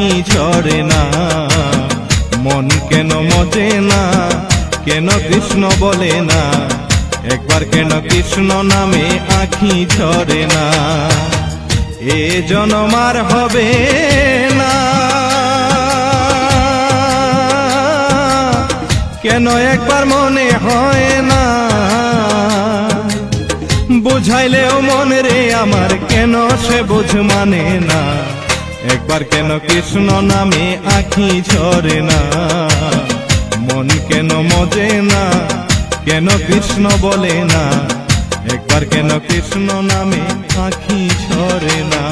আঁখি ঝরে না, মন কেন মজে না, কেন কৃষ্ণ বলে না, একবার কেন কৃষ্ণ নামে আঁখি ঝরে না। এ জনম আর হবে না, কেন একবার মনে হয় না, বুঝাইলেও মন রে আমার কেন সে বুঝ মানে না, একবার কেন কৃষ্ণ নামে আঁখি ঝরে না, মন কেন মজে না, কেন কৃষ্ণ বলে না, একবার কেন কৃষ্ণ নামে আঁখি ঝরে না।